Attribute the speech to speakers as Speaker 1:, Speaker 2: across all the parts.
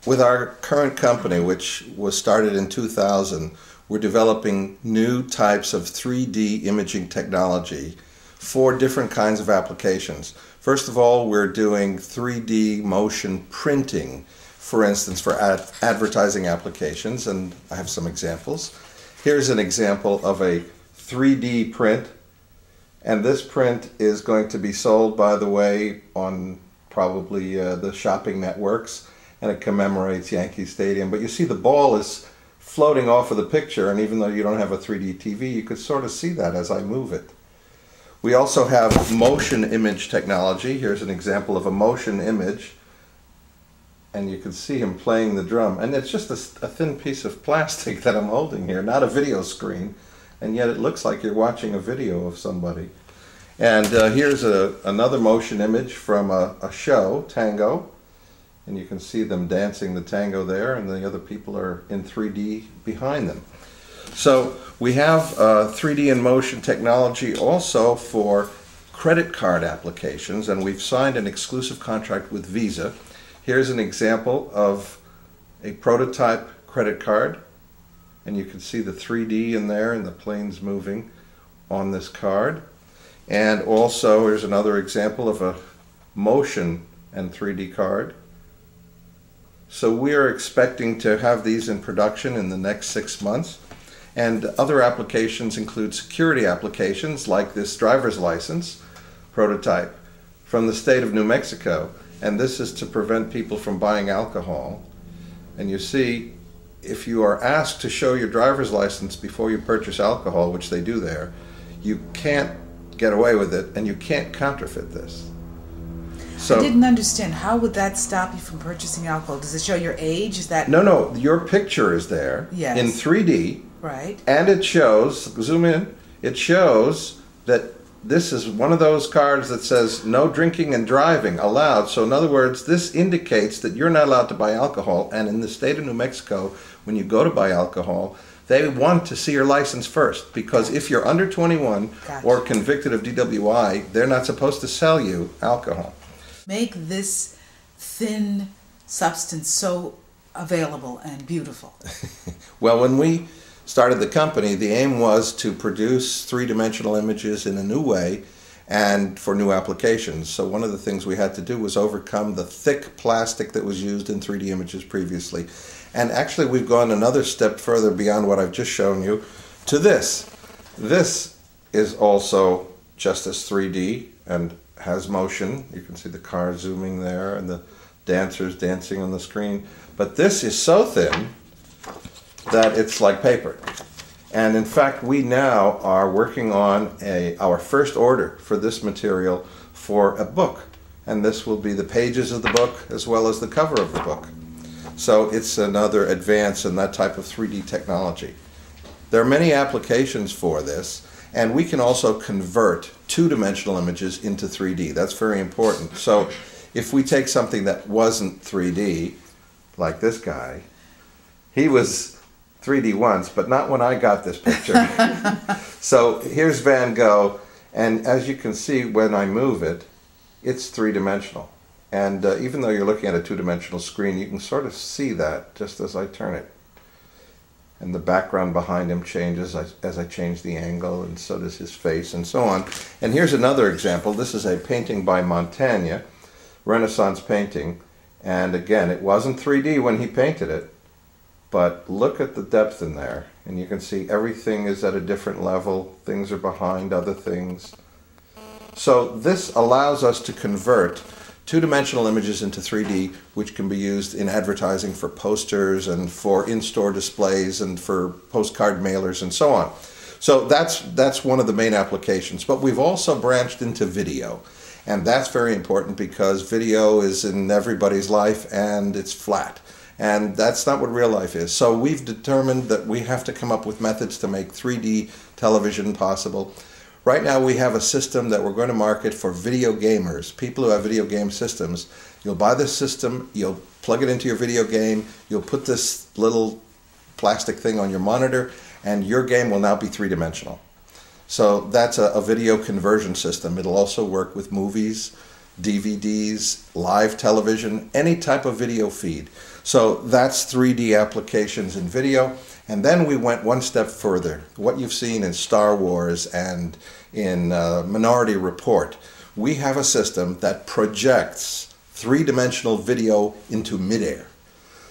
Speaker 1: With our current company, which was started in 2000, we're developing new types of 3D imaging technology for different kinds of applications. First of all, we're doing 3D motion printing, for instance, for advertising applications, and I have some examples. Here's an example of a 3D print, and this print is going to be sold, by the way, on probably the shopping networks, and it commemorates Yankee Stadium. But you see the ball is floating off of the picture, and even though you don't have a 3D TV, you could sort of see that as I move it. We also have motion image technology. Here's an example of a motion image, and you can see him playing the drum. And it's just a thin piece of plastic that I'm holding here, not a video screen, and yet it looks like you're watching a video of somebody. And here's another motion image from a show, Tango. And you can see them dancing the tango there, and the other people are in 3D behind them. So we have 3D in motion technology also for credit card applications, and we've signed an exclusive contract with Visa. Here's an example of a prototype credit card, and you can see the 3D in there and the planes moving on this card. And also here's another example of a motion and 3D card. So we are expecting to have these in production in the next 6 months. And other applications include security applications like this driver's license prototype from the state of New Mexico. And this is to prevent people from buying alcohol. And you see, if you are asked to show your driver's license before you purchase alcohol, which they do there, you can't get away with it, and you can't counterfeit this. So,
Speaker 2: I didn't understand. How would that stop you from purchasing alcohol? Does it show your age? Is that...
Speaker 1: No, your picture is there in 3D.
Speaker 2: Right.
Speaker 1: And it shows, zoom in, it shows that this is one of those cards that says no drinking and driving allowed. So in other words, this indicates that you're not allowed to buy alcohol. And in the state of New Mexico, when you go to buy alcohol, they want to see your license first, because if you're under 21 or convicted of DWI, they're not supposed to sell you alcohol.
Speaker 2: Make this thin substance so available and beautiful.
Speaker 1: Well, when we started the company, the aim was to produce three-dimensional images in a new way and for new applications. So one of the things we had to do was overcome the thick plastic that was used in 3D images previously. And actually we've gone another step further beyond what I've just shown you to this. This is also just as 3D and has motion. You can see the car zooming there and the dancers dancing on the screen. But this is so thin that it's like paper. And in fact, we now are working on our first order for this material for a book. And this will be the pages of the book as well as the cover of the book. So it's another advance in that type of 3D technology. There are many applications for this, and we can also convert two-dimensional images into 3D. That's very important. So if we take something that wasn't 3D, like this guy, he was 3D once, but not when I got this picture. So here's Van Gogh, and as you can see when I move it, it's three-dimensional. And even though you're looking at a two-dimensional screen, you can sort of see that just as I turn it. And the background behind him changes as I change the angle, and so does his face, and so on. And here's another example. This is a painting by Montaigne, Renaissance painting. And again, it wasn't 3D when he painted it, but look at the depth in there. And you can see everything is at a different level. Things are behind other things. So this allows us to convert two-dimensional images into 3D, which can be used in advertising for posters and for in-store displays and for postcard mailers and so on. So that's one of the main applications. But we've also branched into video. And that's very important because video is in everybody's life and it's flat. And that's not what real life is. So we've determined that we have to come up with methods to make 3D television possible. Right now we have a system that we're going to market for video gamers, people who have video game systems. You'll buy this system, you'll plug it into your video game, you'll put this little plastic thing on your monitor, and your game will now be three-dimensional. So that's a video conversion system. It'll also work with movies, DVDs, live television, any type of video feed. So that's 3D applications in video. And then we went one step further. What you've seen in Star Wars and in Minority Report, we have a system that projects three-dimensional video into midair.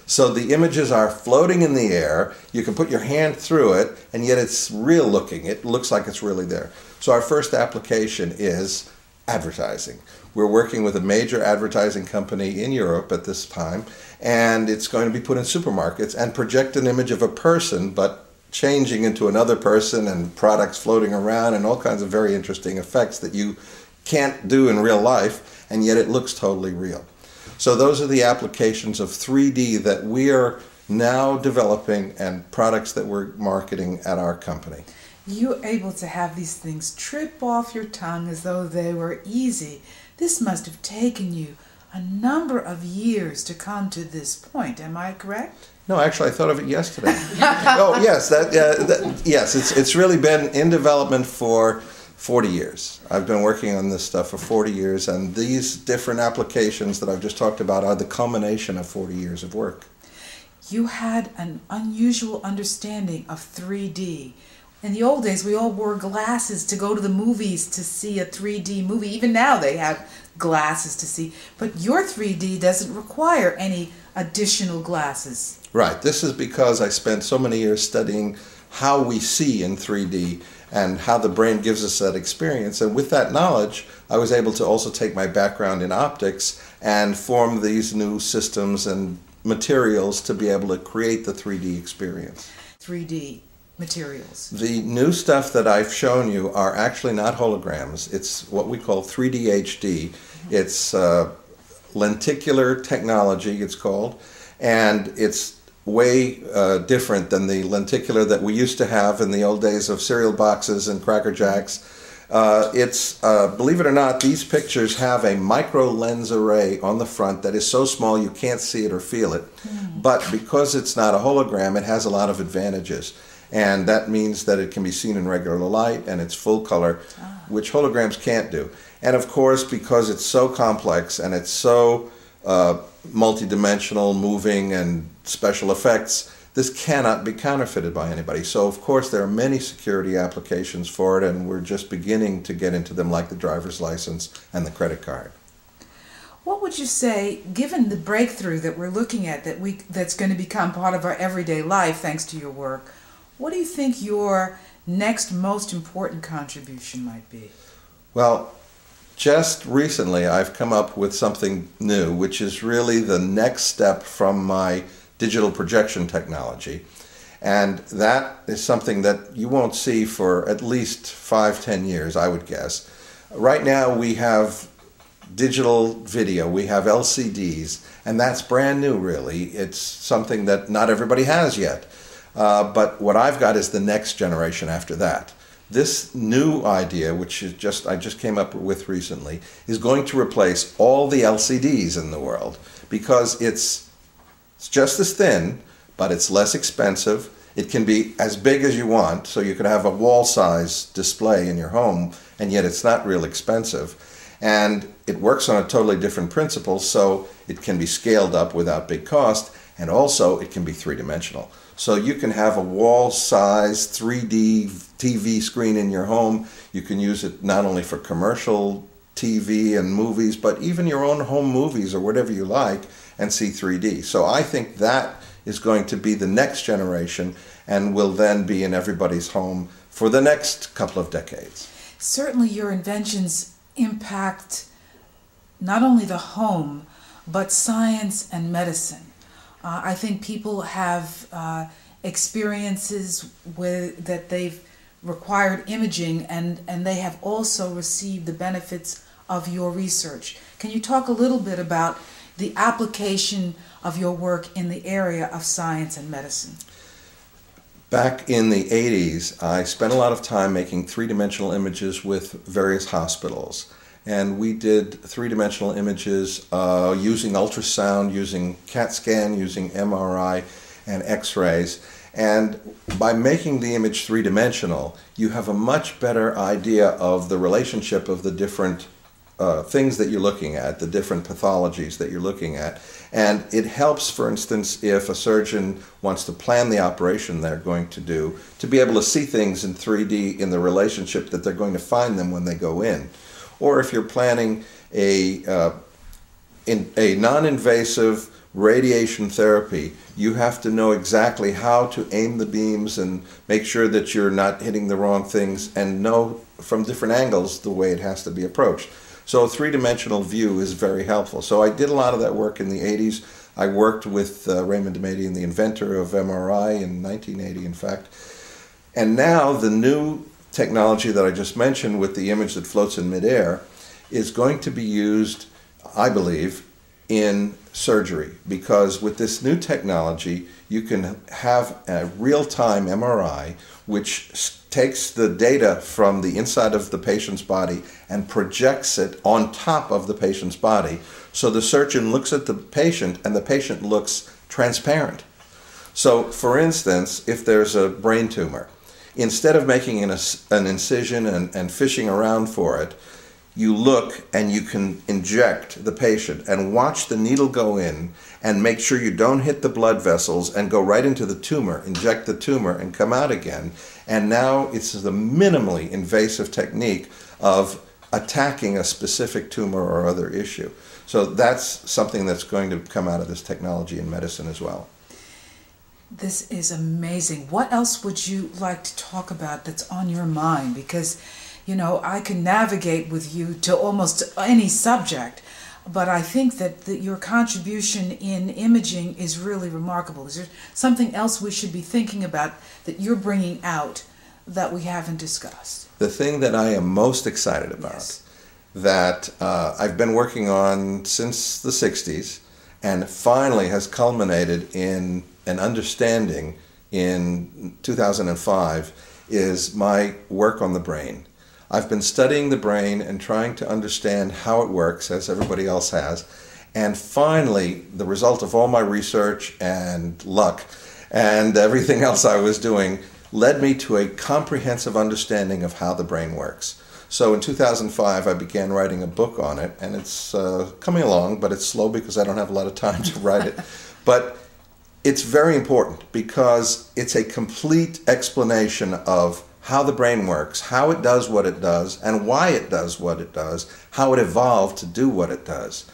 Speaker 1: So the images are floating in the air, you can put your hand through it, and yet it's real looking. It looks like it's really there. So our first application is advertising. We're working with a major advertising company in Europe at this time, and it's going to be put in supermarkets and project an image of a person, but changing into another person and products floating around and all kinds of very interesting effects that you can't do in real life, and yet it looks totally real. So those are the applications of 3D that we are now developing and products that we're marketing at our company.
Speaker 2: You're able to have these things trip off your tongue as though they were easy. This must have taken you a number of years to come to this point. Am I correct?
Speaker 1: No, actually, I thought of it yesterday. Oh, yes, yes. It's really been in development for 40 years. I've been working on this stuff for 40 years, and these different applications that I've just talked about are the culmination of 40 years of work.
Speaker 2: You had an unusual understanding of 3D. In the old days, we all wore glasses to go to the movies to see a 3D movie. Even now, they have glasses to see. But your 3D doesn't require any additional glasses.
Speaker 1: Right. This is because I spent so many years studying how we see in 3D and how the brain gives us that experience. And with that knowledge, I was able to also take my background in optics and form these new systems and materials to be able to create the 3D experience.
Speaker 2: 3D materials.
Speaker 1: The new stuff that I've shown you are actually not holograms. It's what we call 3D HD. It's lenticular technology, it's called, and it's way different than the lenticular that we used to have in the old days of cereal boxes and Cracker Jacks. Believe it or not, these pictures have a micro lens array on the front that is so small you can't see it or feel it. But because it's not a hologram, it has a lot of advantages. And that means that it can be seen in regular light and it's full color, which holograms can't do. And of course, because it's so complex and it's so multidimensional, moving, and special effects, this cannot be counterfeited by anybody. So of course there are many security applications for it, and we're just beginning to get into them, like the driver's license and the credit card.
Speaker 2: What would you say, given the breakthrough that we're looking at, that's going to become part of our everyday life thanks to your work, what do you think your next most important contribution might be?
Speaker 1: Well, just recently I've come up with something new, which is really the next step from my digital projection technology. And that is something that you won't see for at least 5-10 years, I would guess. Right now we have digital video, we have LCDs, and that's brand new really. It's something that not everybody has yet. But what I've got is the next generation after that. This new idea, which is I just came up with recently, is going to replace all the LCDs in the world, because it's just as thin, but it's less expensive. It can be as big as you want, so you could have a wall-size display in your home, and yet it's not real expensive. And it works on a totally different principle, so it can be scaled up without big cost, and also it can be three-dimensional. So you can have a wall-size 3D TV screen in your home. You can use it not only for commercial TV and movies, but even your own home movies or whatever you like, and see 3D. So I think that is going to be the next generation and will then be in everybody's home for the next couple of decades.
Speaker 2: Certainly your inventions impact not only the home, but science and medicine. I think people have experiences that they've required imaging, and they have also received the benefits of your research. Can you talk a little bit about the application of your work in the area of science and medicine?
Speaker 1: Back in the 80s, I spent a lot of time making three-dimensional images with various hospitals. And we did three-dimensional images using ultrasound, using CAT scan, using MRI and X-rays. And by making the image three-dimensional, you have a much better idea of the relationship of the different things that you're looking at, the different pathologies that you're looking at. And it helps, for instance, if a surgeon wants to plan the operation they're going to do, to be able to see things in 3D in the relationship that they're going to find them when they go in. Or if you're planning a non-invasive radiation therapy, you have to know exactly how to aim the beams and make sure that you're not hitting the wrong things, and know from different angles the way it has to be approached. So a three-dimensional view is very helpful. So I did a lot of that work in the 80s. I worked with Raymond Demadian, the inventor of MRI, in 1980, in fact. And now the new technology that I just mentioned with the image that floats in midair is going to be used, I believe, in surgery, because with this new technology you can have a real-time MRI which takes the data from the inside of the patient's body and projects it on top of the patient's body, so the surgeon looks at the patient and the patient looks transparent. So for instance, if there's a brain tumor, instead of making an incision and fishing around for it, you look and you can inject the patient and watch the needle go in and make sure you don't hit the blood vessels and go right into the tumor, inject the tumor and come out again. And now it's the minimally invasive technique of attacking a specific tumor or other issue. So that's something that's going to come out of this technology in medicine as well.
Speaker 2: This is amazing. What else would you like to talk about that's on your mind? Because, you know, I can navigate with you to almost any subject, but I think that your contribution in imaging is really remarkable. Is there something else we should be thinking about that you're bringing out that we haven't discussed?
Speaker 1: The thing that I am most excited about, yes, that I've been working on since the 60s and finally has culminated in an understanding in 2005, is my work on the brain. I've been studying the brain and trying to understand how it works, as everybody else has, and finally the result of all my research and luck and everything else I was doing led me to a comprehensive understanding of how the brain works. So in 2005 I began writing a book on it, and it's coming along, but it's slow because I don't have a lot of time to write it. But it's very important because it's a complete explanation of how the brain works, how it does what it does, and why it does what it does, how it evolved to do what it does.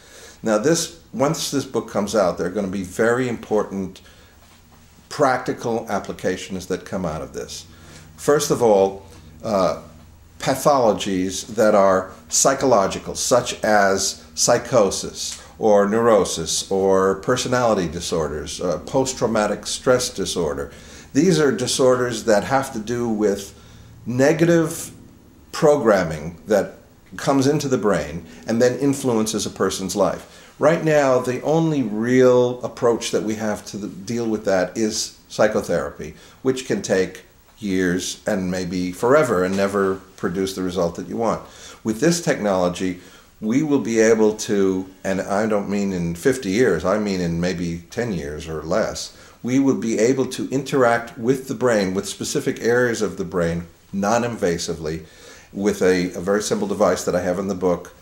Speaker 1: Now once this book comes out, there are going to be very important practical applications that come out of this. First of all, pathologies that are psychological, such as psychosis or neurosis or personality disorders, post-traumatic stress disorder. These are disorders that have to do with negative programming that comes into the brain and then influences a person's life. Right now, the only real approach that we have to deal with that is psychotherapy, which can take years and maybe forever and never produce the result that you want. With this technology, we will be able to, and I don't mean in 50 years, I mean in maybe 10 years or less, we will be able to interact with the brain, with specific areas of the brain, non-invasively, with a very simple device that I have in the book,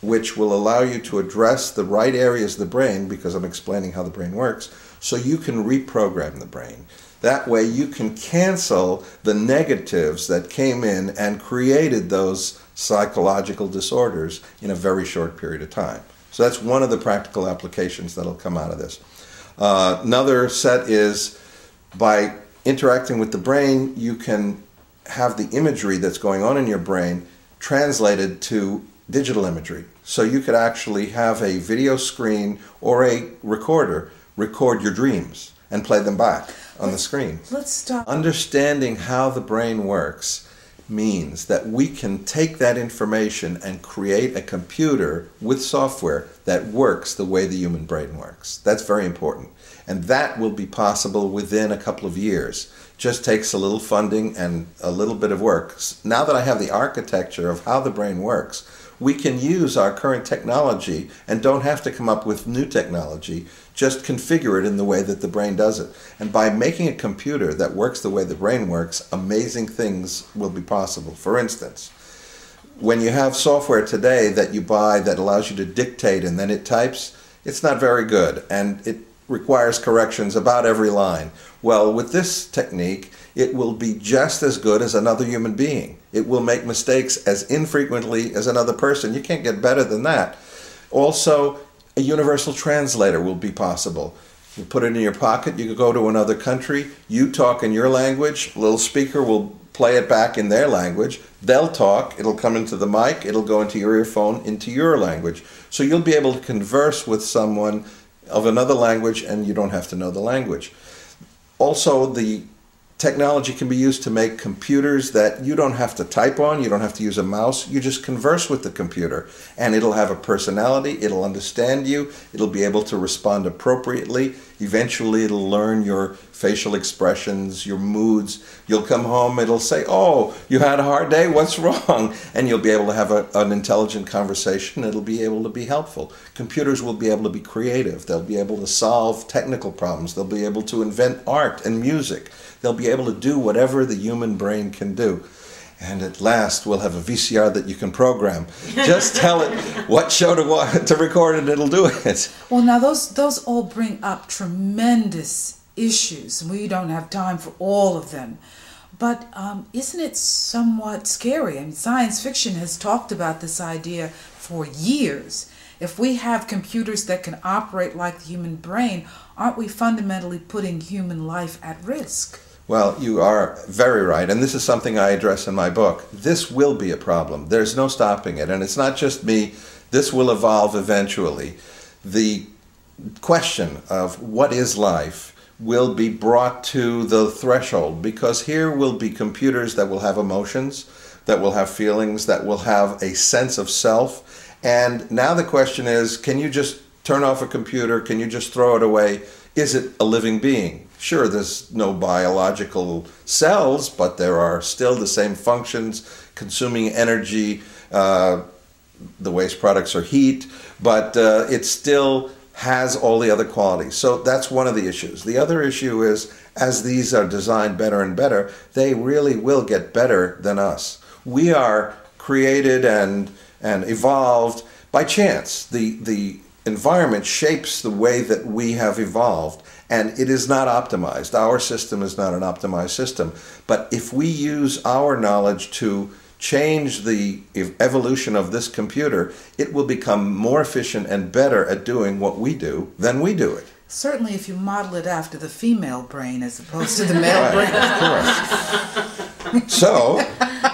Speaker 1: which will allow you to address the right areas of the brain, because I'm explaining how the brain works, so you can reprogram the brain. That way you can cancel the negatives that came in and created those psychological disorders in a very short period of time. So that's one of the practical applications that'll come out of this. Another set is, by interacting with the brain, you can have the imagery that's going on in your brain translated to digital imagery. So you could actually have a video screen or a recorder record your dreams and play them back on the screen.
Speaker 2: Let's stop.
Speaker 1: Understanding how the brain works means that we can take that information and create a computer with software that works the way the human brain works. That's very important. And that will be possible within a couple of years. Just takes a little funding and a little bit of work. Now that I have the architecture of how the brain works, we can use our current technology and don't have to come up with new technology, just configure it in the way that the brain does it. And by making a computer that works the way the brain works, amazing things will be possible. For instance, when you have software today that you buy that allows you to dictate and then it types, it's not very good, and it requires corrections about every line. Well, with this technique, it will be just as good as another human being. It will make mistakes as infrequently as another person. You can't get better than that. Also, a universal translator will be possible. You put it in your pocket, you can go to another country, you talk in your language, a little speaker will play it back in their language, they'll talk, it'll come into the mic, it'll go into your earphone, into your language. So you'll be able to converse with someone of another language and you don't have to know the language. Also, the technology can be used to make computers that you don't have to type on, you don't have to use a mouse, you just converse with the computer and it'll have a personality, it'll understand you, it'll be able to respond appropriately. Eventually it'll learn your facial expressions, your moods. You'll come home, it'll say, "Oh, you had a hard day, what's wrong?" And you'll be able to have an intelligent conversation. It'll be able to be helpful. Computers will be able to be creative. They'll be able to solve technical problems. They'll be able to invent art and music. They'll be able to do whatever the human brain can do. And at last, we'll have a VCR that you can program. Just tell it what show to record and it'll do it.
Speaker 2: Well, now those all bring up tremendous issues. We don't have time for all of them. But isn't it somewhat scary? I mean, science fiction has talked about this idea for years. If we have computers that can operate like the human brain, aren't we fundamentally putting human life at risk?
Speaker 1: Well, you are very right, and this is something I address in my book. This will be a problem. There's no stopping it, and it's not just me. This will evolve eventually. The question of what is life will be brought to the threshold, because here will be computers that will have emotions, that will have feelings, that will have a sense of self. And now the question is, can you just turn off a computer? Can you just throw it away? Is it a living being? Sure, there's no biological cells, but there are still the same functions, consuming energy, the waste products are heat, but it still has all the other qualities. So that's one of the issues. The other issue is, as these are designed better and better, they really will get better than us. We are created and evolved by chance. The environment shapes the way that we have evolved, and it is not optimized. Our system is not an optimized system. But if we use our knowledge to change the evolution of this computer, it will become more efficient and better at doing what we do than we do it.
Speaker 2: Certainly if you model it after the female brain as opposed to the male brain.
Speaker 1: Of course. So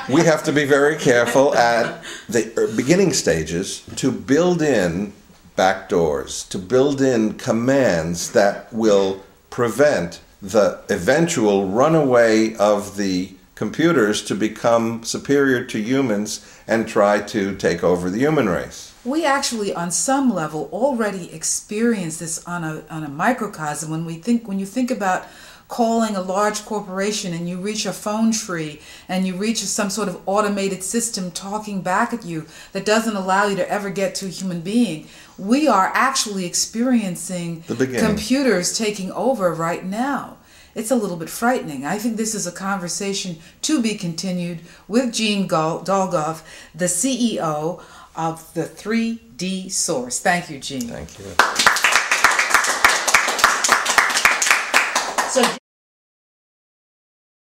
Speaker 1: we have to be very careful at the beginning stages to build in backdoors, to build in commands that will prevent the eventual runaway of the computers to become superior to humans and try to take over the human race.
Speaker 2: We actually, on some level, already experience this on a microcosm. When you think about calling a large corporation and you reach a phone tree and you reach some sort of automated system talking back at you that doesn't allow you to ever get to a human being, we are actually experiencing computers taking over right now. It's a little bit frightening. I think this is a conversation to be continued with Gene Dolgoff, the CEO of the 3D Source. Thank you, Gene.
Speaker 1: Thank you.